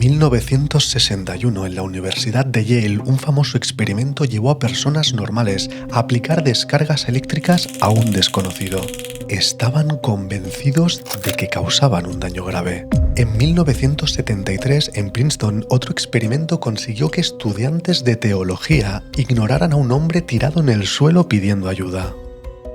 1961, en la Universidad de Yale, un famoso experimento llevó a personas normales a aplicar descargas eléctricas a un desconocido. Estaban convencidos de que causaban un daño grave. En 1973, en Princeton, otro experimento consiguió que estudiantes de teología ignoraran a un hombre tirado en el suelo pidiendo ayuda.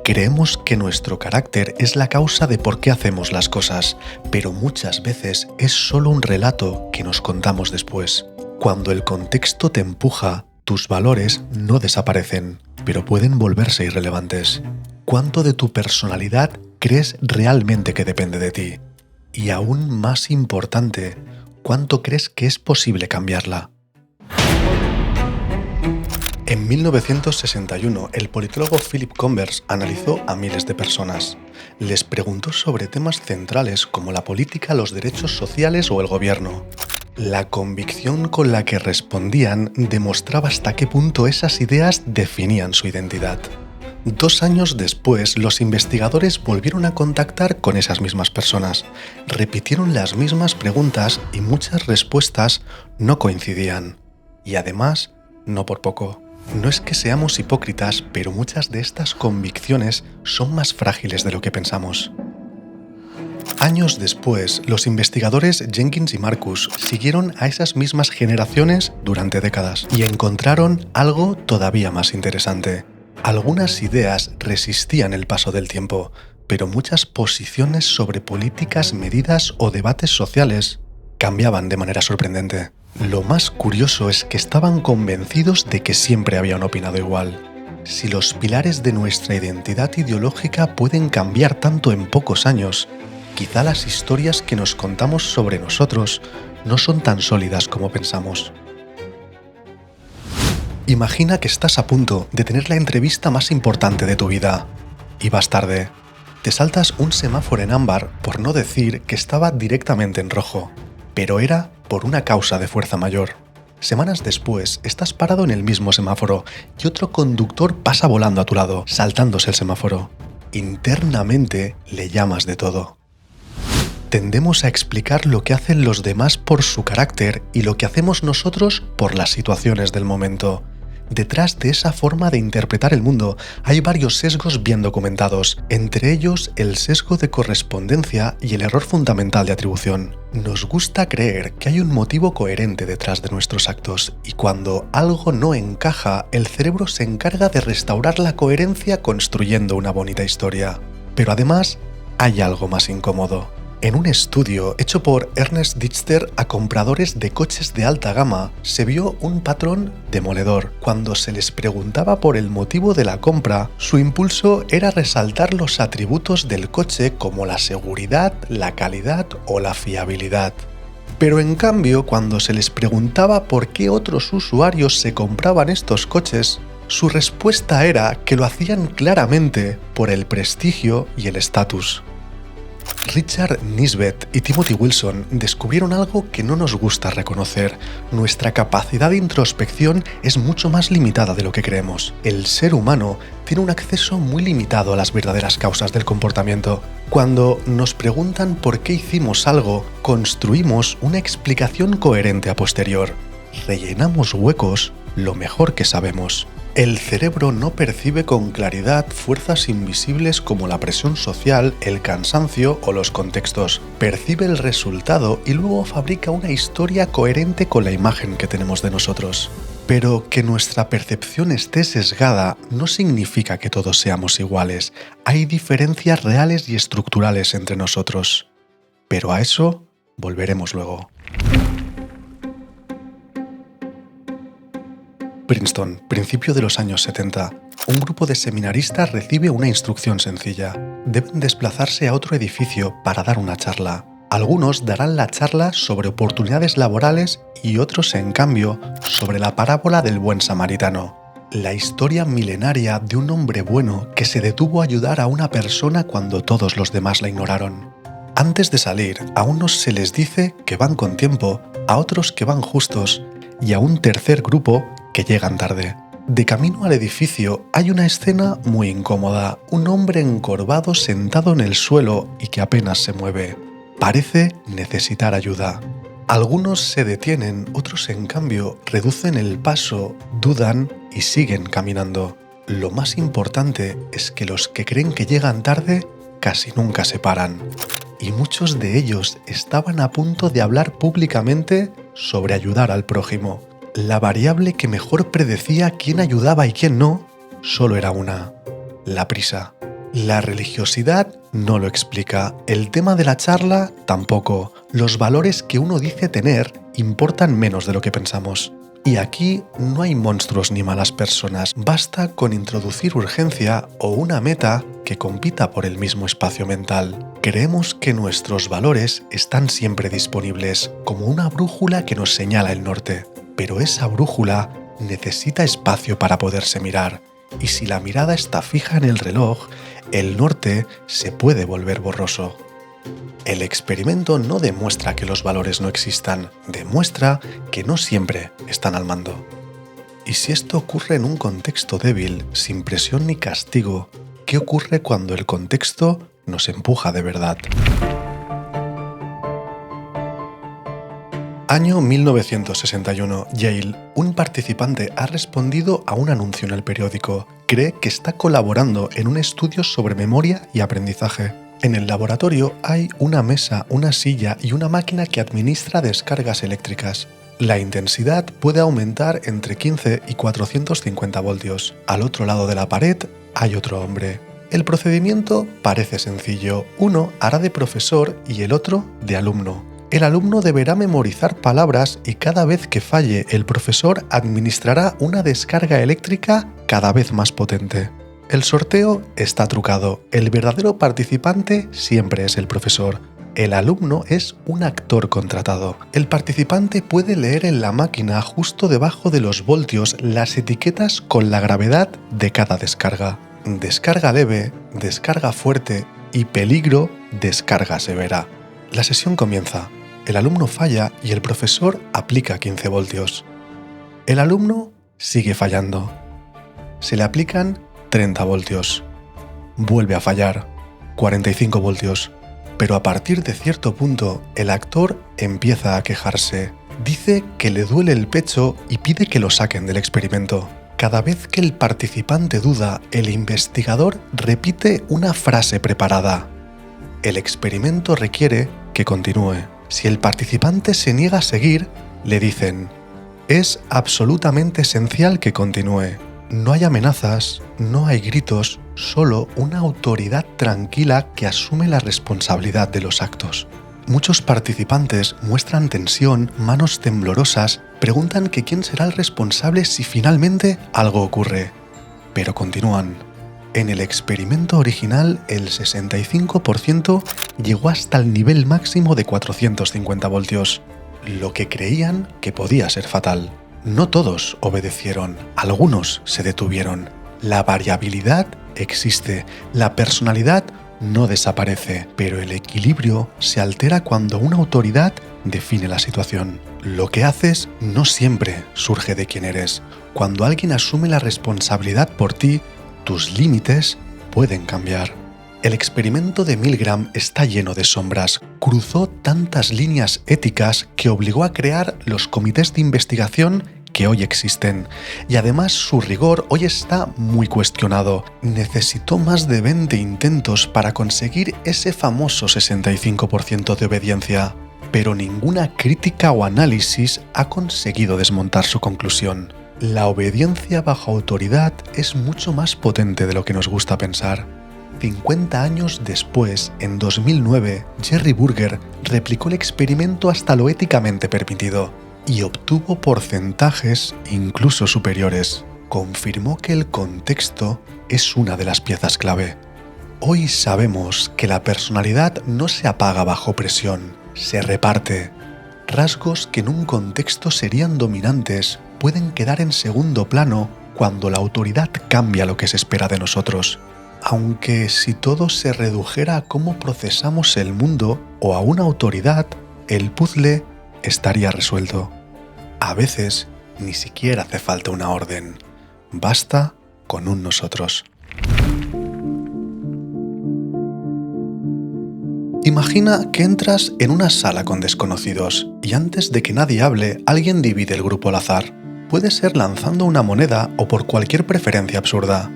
Creemos que nuestro carácter es la causa de por qué hacemos las cosas, pero muchas veces es solo un relato que nos contamos después. Cuando el contexto te empuja, tus valores no desaparecen, pero pueden volverse irrelevantes. ¿Cuánto de tu personalidad crees realmente que depende de ti? Y aún más importante, ¿cuánto crees que es posible cambiarla? En 1961, el politólogo Philip Converse analizó a miles de personas. Les preguntó sobre temas centrales como la política, los derechos sociales o el gobierno. La convicción con la que respondían demostraba hasta qué punto esas ideas definían su identidad. 2 años después, los investigadores volvieron a contactar con esas mismas personas. Repitieron las mismas preguntas y muchas respuestas no coincidían. Y además, no por poco. No es que seamos hipócritas, pero muchas de estas convicciones son más frágiles de lo que pensamos. Años después, los investigadores Jenkins y Marcus siguieron a esas mismas generaciones durante décadas y encontraron algo todavía más interesante. Algunas ideas resistían el paso del tiempo, pero muchas posiciones sobre políticas, medidas o debates sociales cambiaban de manera sorprendente. Lo más curioso es que estaban convencidos de que siempre habían opinado igual. Si los pilares de nuestra identidad ideológica pueden cambiar tanto en pocos años, quizá las historias que nos contamos sobre nosotros no son tan sólidas como pensamos. Imagina que estás a punto de tener la entrevista más importante de tu vida. Y vas tarde. Te saltas un semáforo en ámbar, por no decir que estaba directamente en rojo. Pero era por una causa de fuerza mayor. Semanas después, estás parado en el mismo semáforo y otro conductor pasa volando a tu lado, saltándose el semáforo. Internamente le llamas de todo. Tendemos a explicar lo que hacen los demás por su carácter y lo que hacemos nosotros por las situaciones del momento. Detrás de esa forma de interpretar el mundo hay varios sesgos bien documentados, entre ellos el sesgo de correspondencia y el error fundamental de atribución. Nos gusta creer que hay un motivo coherente detrás de nuestros actos y cuando algo no encaja, el cerebro se encarga de restaurar la coherencia construyendo una bonita historia. Pero además, hay algo más incómodo. En un estudio hecho por Ernest Dichter a compradores de coches de alta gama, se vio un patrón demoledor. Cuando se les preguntaba por el motivo de la compra, su impulso era resaltar los atributos del coche como la seguridad, la calidad o la fiabilidad. Pero en cambio, cuando se les preguntaba por qué otros usuarios se compraban estos coches, su respuesta era que lo hacían claramente por el prestigio y el estatus. Richard Nisbett y Timothy Wilson descubrieron algo que no nos gusta reconocer. Nuestra capacidad de introspección es mucho más limitada de lo que creemos. El ser humano tiene un acceso muy limitado a las verdaderas causas del comportamiento. Cuando nos preguntan por qué hicimos algo, construimos una explicación coherente a posterior. Rellenamos huecos lo mejor que sabemos. El cerebro no percibe con claridad fuerzas invisibles como la presión social, el cansancio o los contextos. Percibe el resultado y luego fabrica una historia coherente con la imagen que tenemos de nosotros. Pero que nuestra percepción esté sesgada no significa que todos seamos iguales. Hay diferencias reales y estructurales entre nosotros. Pero a eso volveremos luego. Princeton, principio de los años 70. Un grupo de seminaristas recibe una instrucción sencilla. Deben desplazarse a otro edificio para dar una charla. Algunos darán la charla sobre oportunidades laborales y otros, en cambio, sobre la parábola del buen samaritano. La historia milenaria de un hombre bueno que se detuvo a ayudar a una persona cuando todos los demás la ignoraron. Antes de salir, a unos se les dice que van con tiempo, a otros que van justos y a un tercer grupo que llegan tarde. De camino al edificio hay una escena muy incómoda, un hombre encorvado sentado en el suelo y que apenas se mueve. Parece necesitar ayuda. Algunos se detienen, otros en cambio reducen el paso, dudan y siguen caminando. Lo más importante es que los que creen que llegan tarde casi nunca se paran. Y muchos de ellos estaban a punto de hablar públicamente sobre ayudar al prójimo. La variable que mejor predecía quién ayudaba y quién no, solo era una: la prisa. La religiosidad no lo explica, el tema de la charla tampoco. Los valores que uno dice tener importan menos de lo que pensamos. Y aquí no hay monstruos ni malas personas, basta con introducir urgencia o una meta que compita por el mismo espacio mental. Creemos que nuestros valores están siempre disponibles, como una brújula que nos señala el norte. Pero esa brújula necesita espacio para poderse mirar. Y si la mirada está fija en el reloj, el norte se puede volver borroso. El experimento no demuestra que los valores no existan, demuestra que no siempre están al mando. Y si esto ocurre en un contexto débil, sin presión ni castigo, ¿qué ocurre cuando el contexto nos empuja de verdad? Año 1961, Yale. Un participante ha respondido a un anuncio en el periódico. Cree que está colaborando en un estudio sobre memoria y aprendizaje. En el laboratorio hay una mesa, una silla y una máquina que administra descargas eléctricas. La intensidad puede aumentar entre 15 y 450 voltios. Al otro lado de la pared hay otro hombre. El procedimiento parece sencillo. Uno hará de profesor y el otro de alumno. El alumno deberá memorizar palabras y cada vez que falle, el profesor administrará una descarga eléctrica cada vez más potente. El sorteo está trucado. El verdadero participante siempre es el profesor. El alumno es un actor contratado. El participante puede leer en la máquina justo debajo de los voltios las etiquetas con la gravedad de cada descarga. Descarga leve, descarga fuerte y peligro, descarga severa. La sesión comienza. El alumno falla y el profesor aplica 15 voltios. El alumno sigue fallando. Se le aplican 30 voltios. Vuelve a fallar. 45 voltios. Pero a partir de cierto punto, el actor empieza a quejarse. Dice que le duele el pecho y pide que lo saquen del experimento. Cada vez que el participante duda, el investigador repite una frase preparada. El experimento requiere que continúe. Si el participante se niega a seguir, le dicen: es absolutamente esencial que continúe. No hay amenazas, no hay gritos, solo una autoridad tranquila que asume la responsabilidad de los actos. Muchos participantes muestran tensión, manos temblorosas, preguntan que quién será el responsable si finalmente algo ocurre. Pero continúan. En el experimento original, el 65% llegó hasta el nivel máximo de 450 voltios, lo que creían que podía ser fatal. No todos obedecieron, algunos se detuvieron. La variabilidad existe, la personalidad no desaparece, pero el equilibrio se altera cuando una autoridad define la situación. Lo que haces no siempre surge de quién eres. Cuando alguien asume la responsabilidad por ti, tus límites pueden cambiar. El experimento de Milgram está lleno de sombras. Cruzó tantas líneas éticas que obligó a crear los comités de investigación que hoy existen. Y además su rigor hoy está muy cuestionado. Necesitó más de 20 intentos para conseguir ese famoso 65% de obediencia. Pero ninguna crítica o análisis ha conseguido desmontar su conclusión. La obediencia bajo autoridad es mucho más potente de lo que nos gusta pensar. 50 años después, en 2009, Jerry Burger replicó el experimento hasta lo éticamente permitido y obtuvo porcentajes incluso superiores. Confirmó que el contexto es una de las piezas clave. Hoy sabemos que la personalidad no se apaga bajo presión, se reparte. Rasgos que en un contexto serían dominantes pueden quedar en segundo plano cuando la autoridad cambia lo que se espera de nosotros. Aunque si todo se redujera a cómo procesamos el mundo o a una autoridad, el puzzle estaría resuelto. A veces ni siquiera hace falta una orden, basta con un nosotros. Imagina que entras en una sala con desconocidos y antes de que nadie hable, alguien divide el grupo al azar. Puede ser lanzando una moneda o por cualquier preferencia absurda.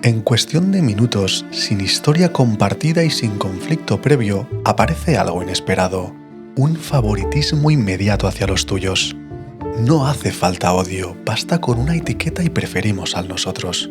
En cuestión de minutos, sin historia compartida y sin conflicto previo, aparece algo inesperado. Un favoritismo inmediato hacia los tuyos. No hace falta odio, basta con una etiqueta y preferimos al nosotros.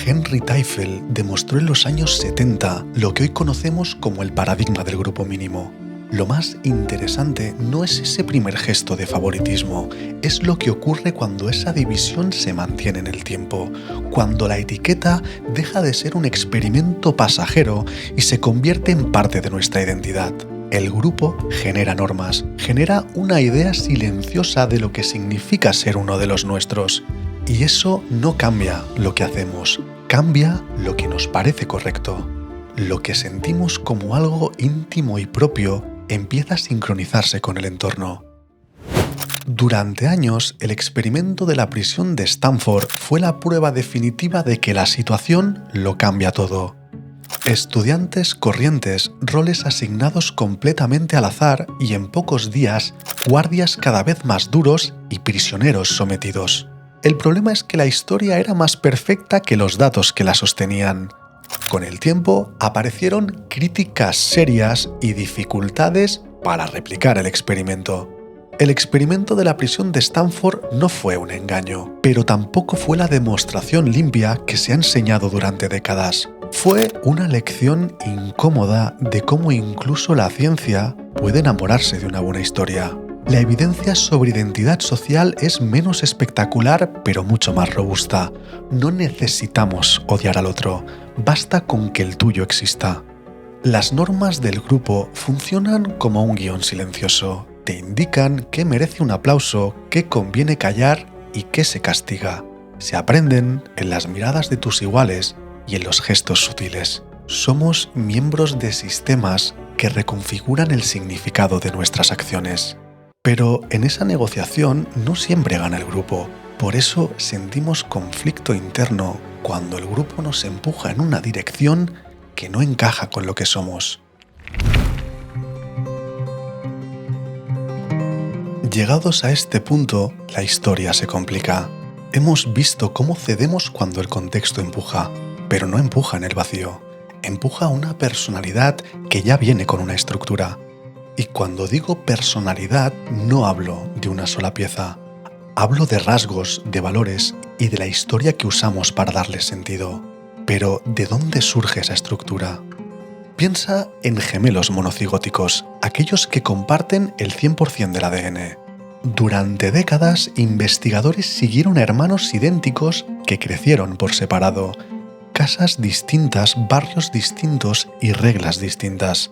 Henry Teifel demostró en los años 70 lo que hoy conocemos como el paradigma del grupo mínimo. Lo más interesante no es ese primer gesto de favoritismo, es lo que ocurre cuando esa división se mantiene en el tiempo, cuando la etiqueta deja de ser un experimento pasajero y se convierte en parte de nuestra identidad. El grupo genera normas, genera una idea silenciosa de lo que significa ser uno de los nuestros. Y eso no cambia lo que hacemos, cambia lo que nos parece correcto. Lo que sentimos como algo íntimo y propio empieza a sincronizarse con el entorno. Durante años, el experimento de la prisión de Stanford fue la prueba definitiva de que la situación lo cambia todo. Estudiantes corrientes, roles asignados completamente al azar y en pocos días, guardias cada vez más duros y prisioneros sometidos. El problema es que la historia era más perfecta que los datos que la sostenían. Con el tiempo aparecieron críticas serias y dificultades para replicar el experimento. El experimento de la prisión de Stanford no fue un engaño, pero tampoco fue la demostración limpia que se ha enseñado durante décadas. Fue una lección incómoda de cómo incluso la ciencia puede enamorarse de una buena historia. La evidencia sobre identidad social es menos espectacular, pero mucho más robusta. No necesitamos odiar al otro, basta con que el tuyo exista. Las normas del grupo funcionan como un guión silencioso. Te indican qué merece un aplauso, qué conviene callar y qué se castiga. Se aprenden en las miradas de tus iguales y en los gestos sutiles. Somos miembros de sistemas que reconfiguran el significado de nuestras acciones. Pero en esa negociación no siempre gana el grupo. Por eso sentimos conflicto interno cuando el grupo nos empuja en una dirección que no encaja con lo que somos. Llegados a este punto, la historia se complica. Hemos visto cómo cedemos cuando el contexto empuja, pero no empuja en el vacío. Empuja una personalidad que ya viene con una estructura. Y cuando digo personalidad, no hablo de una sola pieza. Hablo de rasgos, de valores y de la historia que usamos para darle sentido. Pero, ¿de dónde surge esa estructura? Piensa en gemelos monocigóticos, aquellos que comparten el 100% del ADN. Durante décadas, investigadores siguieron a hermanos idénticos que crecieron por separado. Casas distintas, barrios distintos y reglas distintas.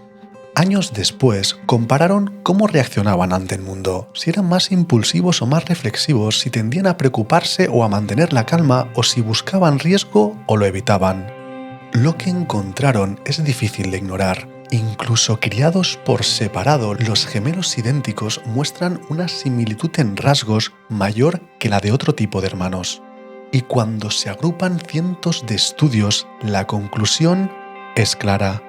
Años después, compararon cómo reaccionaban ante el mundo, si eran más impulsivos o más reflexivos, si tendían a preocuparse o a mantener la calma, o si buscaban riesgo o lo evitaban. Lo que encontraron es difícil de ignorar. Incluso criados por separado, los gemelos idénticos muestran una similitud en rasgos mayor que la de otro tipo de hermanos. Y cuando se agrupan cientos de estudios, la conclusión es clara.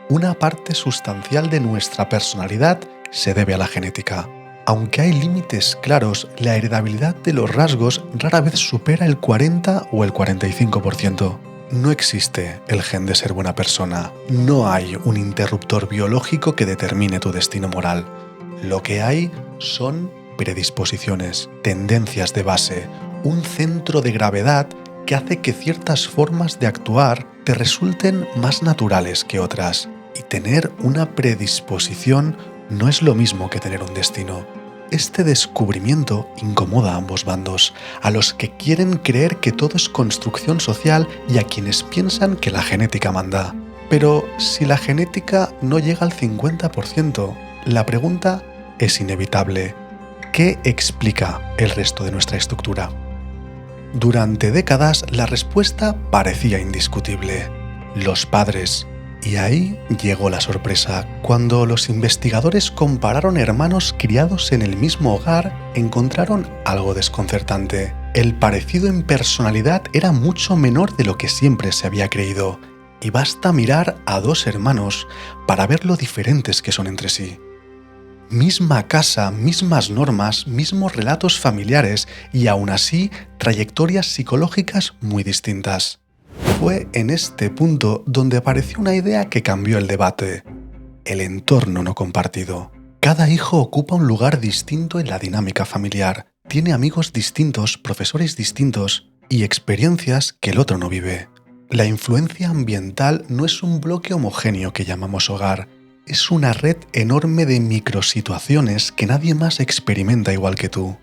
Una parte sustancial de nuestra personalidad se debe a la genética. Aunque hay límites claros, la heredabilidad de los rasgos rara vez supera el 40 o el 45%. No existe el gen de ser buena persona. No hay un interruptor biológico que determine tu destino moral. Lo que hay son predisposiciones, tendencias de base, un centro de gravedad que hace que ciertas formas de actuar te resulten más naturales que otras. Y tener una predisposición no es lo mismo que tener un destino. Este descubrimiento incomoda a ambos bandos, a los que quieren creer que todo es construcción social y a quienes piensan que la genética manda. Pero si la genética no llega al 50%, la pregunta es inevitable. ¿Qué explica el resto de nuestra estructura? Durante décadas la respuesta parecía indiscutible. Los padres. Y ahí llegó la sorpresa. Cuando los investigadores compararon hermanos criados en el mismo hogar, encontraron algo desconcertante. El parecido en personalidad era mucho menor de lo que siempre se había creído. Y basta mirar a dos hermanos para ver lo diferentes que son entre sí. Misma casa, mismas normas, mismos relatos familiares y aún así trayectorias psicológicas muy distintas. Fue en este punto donde apareció una idea que cambió el debate: el entorno no compartido. Cada hijo ocupa un lugar distinto en la dinámica familiar, tiene amigos distintos, profesores distintos y experiencias que el otro no vive. La influencia ambiental no es un bloque homogéneo que llamamos hogar, es una red enorme de microsituaciones que nadie más experimenta igual que tú.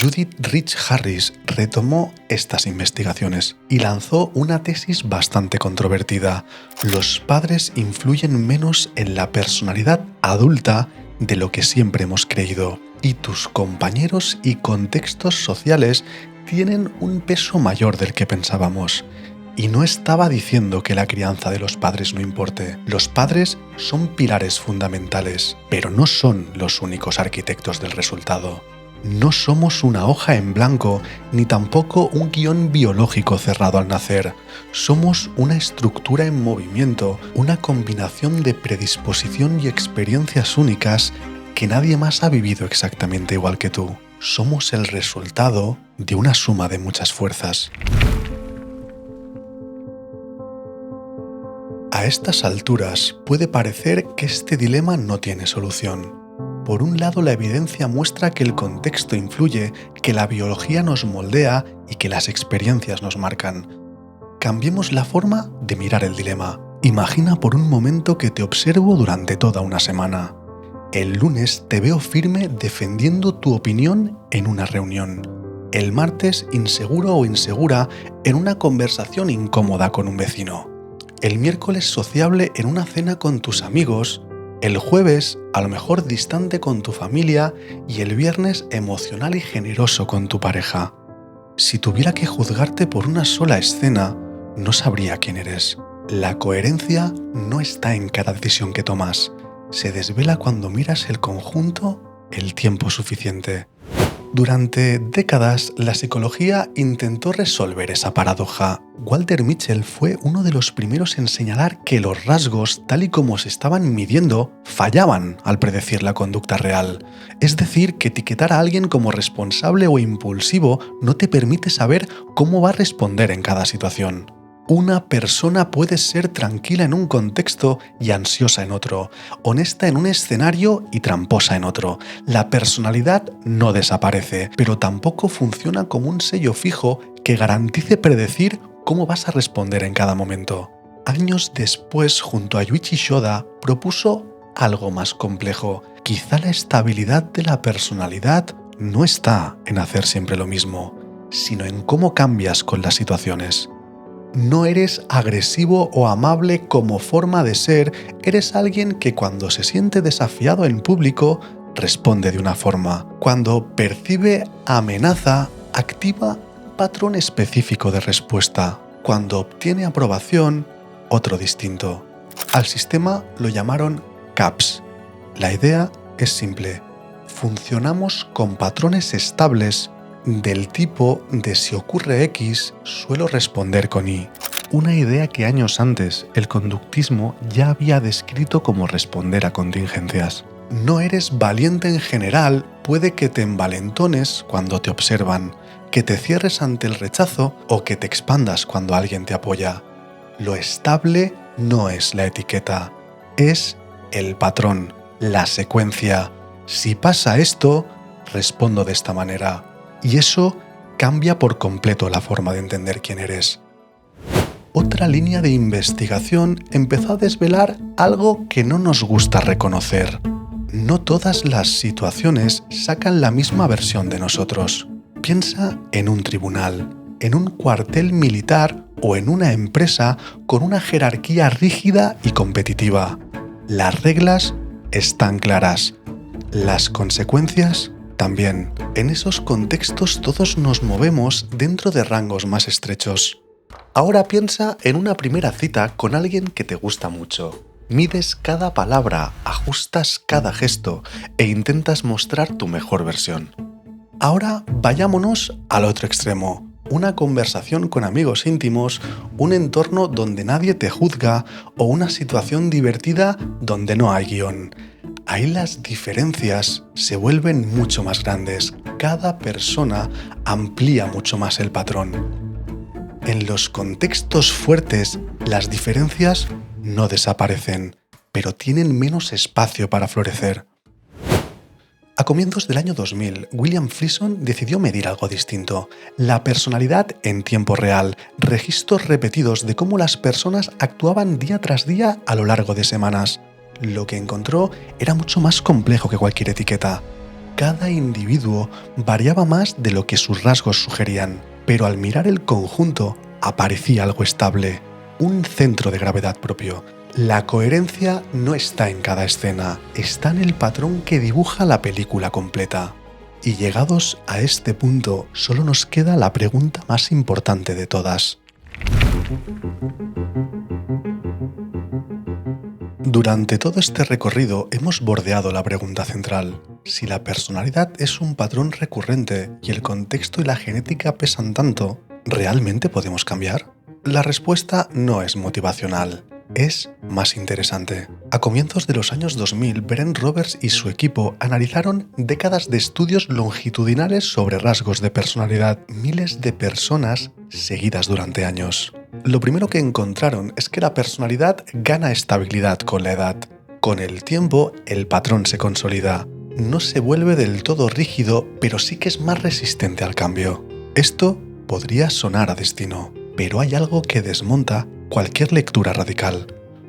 Judith Rich Harris retomó estas investigaciones y lanzó una tesis bastante controvertida: los padres influyen menos en la personalidad adulta de lo que siempre hemos creído, y tus compañeros y contextos sociales tienen un peso mayor del que pensábamos. Y no estaba diciendo que la crianza de los padres no importe. Los padres son pilares fundamentales, pero no son los únicos arquitectos del resultado. No somos una hoja en blanco, ni tampoco un guión biológico cerrado al nacer. Somos una estructura en movimiento, una combinación de predisposición y experiencias únicas que nadie más ha vivido exactamente igual que tú. Somos el resultado de una suma de muchas fuerzas. A estas alturas puede parecer que este dilema no tiene solución. Por un lado, la evidencia muestra que el contexto influye, que la biología nos moldea y que las experiencias nos marcan. Cambiemos la forma de mirar el dilema. Imagina por un momento que te observo durante toda una semana. El lunes te veo firme defendiendo tu opinión en una reunión. El martes inseguro o insegura en una conversación incómoda con un vecino. El miércoles sociable en una cena con tus amigos. El jueves a lo mejor distante con tu familia y el viernes emocional y generoso con tu pareja. Si tuviera que juzgarte por una sola escena, no sabría quién eres. La coherencia no está en cada decisión que tomas. Se desvela cuando miras el conjunto el tiempo suficiente. Durante décadas, la psicología intentó resolver esa paradoja. Walter Mischel fue uno de los primeros en señalar que los rasgos, tal y como se estaban midiendo, fallaban al predecir la conducta real. Es decir, que etiquetar a alguien como responsable o impulsivo no te permite saber cómo va a responder en cada situación. Una persona puede ser tranquila en un contexto y ansiosa en otro, honesta en un escenario y tramposa en otro. La personalidad no desaparece, pero tampoco funciona como un sello fijo que garantice predecir cómo vas a responder en cada momento. Años después, junto a Yuichi Shoda, propuso algo más complejo. Quizá la estabilidad de la personalidad no está en hacer siempre lo mismo, sino en cómo cambias con las situaciones. No eres agresivo o amable como forma de ser, eres alguien que cuando se siente desafiado en público, responde de una forma. Cuando percibe amenaza, activa un patrón específico de respuesta. Cuando obtiene aprobación, otro distinto. Al sistema lo llamaron CAPS. La idea es simple. Funcionamos con patrones estables del tipo de si ocurre X, suelo responder con Y. Una idea que años antes el conductismo ya había descrito como responder a contingencias. No eres valiente en general, puede que te envalentones cuando te observan, que te cierres ante el rechazo o que te expandas cuando alguien te apoya. Lo estable no es la etiqueta, es el patrón, la secuencia. Si pasa esto, respondo de esta manera. Y eso cambia por completo la forma de entender quién eres. Otra línea de investigación empezó a desvelar algo que no nos gusta reconocer. No todas las situaciones sacan la misma versión de nosotros. Piensa en un tribunal, en un cuartel militar o en una empresa con una jerarquía rígida y competitiva. Las reglas están claras. Las consecuencias también. En esos contextos todos nos movemos dentro de rangos más estrechos. Ahora piensa en una primera cita con alguien que te gusta mucho. Mides cada palabra, ajustas cada gesto e intentas mostrar tu mejor versión. Ahora vayámonos al otro extremo. una conversación con amigos íntimos, un entorno donde nadie te juzga o una situación divertida donde no hay guión. Ahí las diferencias se vuelven mucho más grandes. Cada persona amplía mucho más el patrón. En los contextos fuertes, las diferencias no desaparecen, pero tienen menos espacio para florecer. A comienzos del año 2000, William Friedson decidió medir algo distinto: la personalidad en tiempo real, registros repetidos de cómo las personas actuaban día tras día a lo largo de semanas. Lo que encontró era mucho más complejo que cualquier etiqueta. Cada individuo variaba más de lo que sus rasgos sugerían, pero al mirar el conjunto aparecía algo estable, un centro de gravedad propio. La coherencia no está en cada escena, está en el patrón que dibuja la película completa. Y llegados a este punto, solo nos queda la pregunta más importante de todas. Durante todo este recorrido hemos bordeado la pregunta central. Si la personalidad es un patrón recurrente y el contexto y la genética pesan tanto, ¿realmente podemos cambiar? La respuesta no es motivacional, es más interesante. A comienzos de los años 2000, Brent Roberts y su equipo analizaron décadas de estudios longitudinales sobre rasgos de personalidad, miles de personas seguidas durante años. Lo primero que encontraron es que la personalidad gana estabilidad con la edad. Con el tiempo, el patrón se consolida. No se vuelve del todo rígido, pero sí que es más resistente al cambio. Esto podría sonar a destino, pero hay algo que desmonta cualquier lectura radical.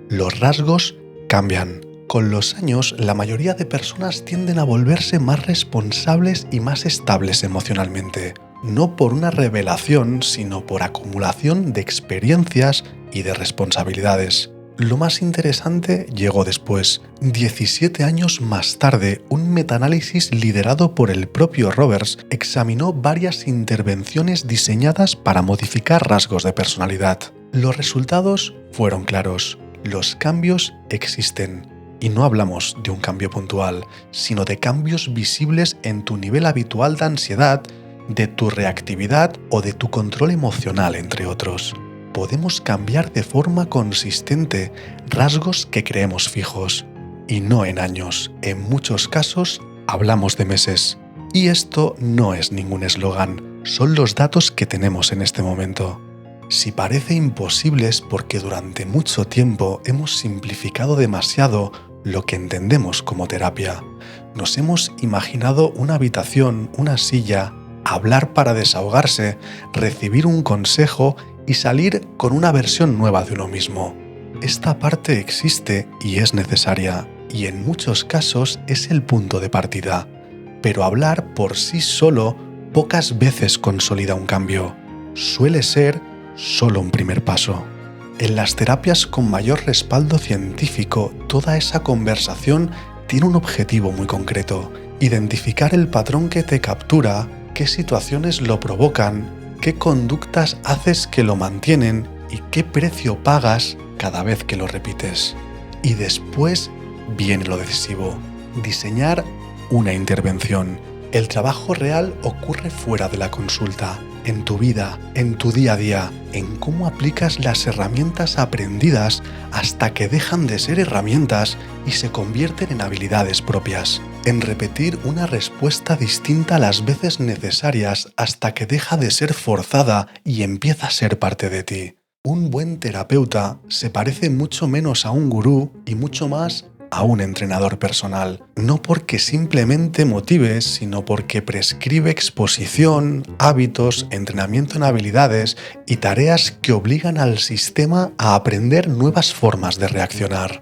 Los rasgos cambian. Con los años, la mayoría de personas tienden a volverse más responsables y más estables emocionalmente. No por una revelación, sino por acumulación de experiencias y de responsabilidades. Lo más interesante llegó después. 17 años más tarde, un metaanálisis liderado por el propio Roberts examinó varias intervenciones diseñadas para modificar rasgos de personalidad. Los resultados fueron claros. Los cambios existen. Y no hablamos de un cambio puntual, sino de cambios visibles en tu nivel habitual de ansiedad, de tu reactividad o de tu control emocional, entre otros. Podemos cambiar de forma consistente rasgos que creemos fijos, y no en años. En muchos casos hablamos de meses. Y esto no es ningún eslogan, son los datos que tenemos en este momento. Si parece imposible es porque durante mucho tiempo hemos simplificado demasiado lo que entendemos como terapia. Nos hemos imaginado una habitación, una silla, hablar para desahogarse, recibir un consejo y salir con una versión nueva de uno mismo. Esta parte existe y es necesaria, y en muchos casos es el punto de partida. Pero hablar por sí solo pocas veces consolida un cambio. Suele ser solo un primer paso. En las terapias con mayor respaldo científico, toda esa conversación tiene un objetivo muy concreto: identificar el patrón que te captura, qué situaciones lo provocan, qué conductas haces que lo mantienen y qué precio pagas cada vez que lo repites. Y después viene lo decisivo: diseñar una intervención. El trabajo real ocurre fuera de la consulta, en tu vida, en tu día a día, en cómo aplicas las herramientas aprendidas hasta que dejan de ser herramientas y se convierten en habilidades propias, en repetir una respuesta distinta las veces necesarias hasta que deja de ser forzada y empieza a ser parte de ti. Un buen terapeuta se parece mucho menos a un gurú y mucho más a un entrenador personal, no porque simplemente motive, sino porque prescribe exposición, hábitos, entrenamiento en habilidades y tareas que obligan al sistema a aprender nuevas formas de reaccionar.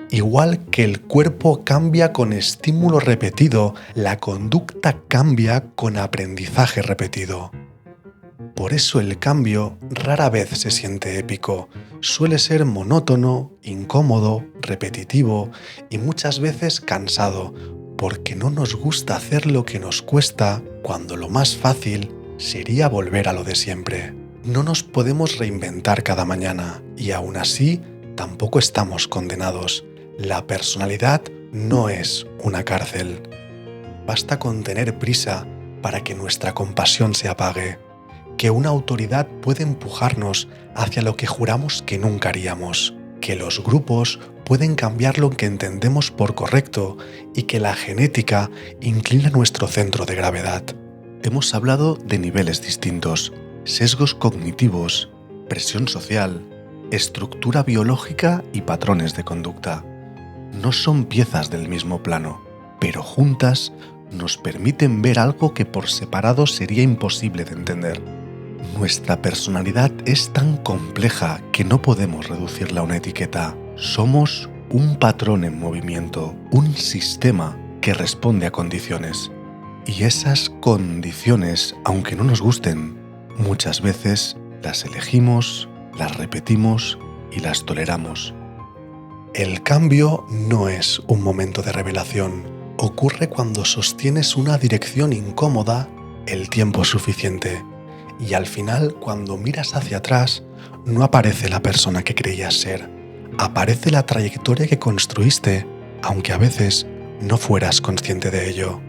Igual que el cuerpo cambia con estímulo repetido, la conducta cambia con aprendizaje repetido. Por eso el cambio rara vez se siente épico, suele ser monótono, incómodo, repetitivo y muchas veces cansado, porque no nos gusta hacer lo que nos cuesta cuando lo más fácil sería volver a lo de siempre. No nos podemos reinventar cada mañana y aún así tampoco estamos condenados. La personalidad no es una cárcel. Basta con tener prisa para que nuestra compasión se apague. que una autoridad puede empujarnos hacia lo que juramos que nunca haríamos, que los grupos pueden cambiar lo que entendemos por correcto y que la genética inclina nuestro centro de gravedad. Hemos hablado de niveles distintos, sesgos cognitivos, presión social, estructura biológica y patrones de conducta. No son piezas del mismo plano, pero juntas nos permiten ver algo que por separado sería imposible de entender. Nuestra personalidad es tan compleja que no podemos reducirla a una etiqueta. Somos un patrón en movimiento, un sistema que responde a condiciones. Y esas condiciones, aunque no nos gusten, muchas veces las elegimos, las repetimos y las toleramos. El cambio no es un momento de revelación. Ocurre cuando sostienes una dirección incómoda el tiempo suficiente. Y al final, cuando miras hacia atrás, no aparece la persona que creías ser. Aparece la trayectoria que construiste, aunque a veces no fueras consciente de ello.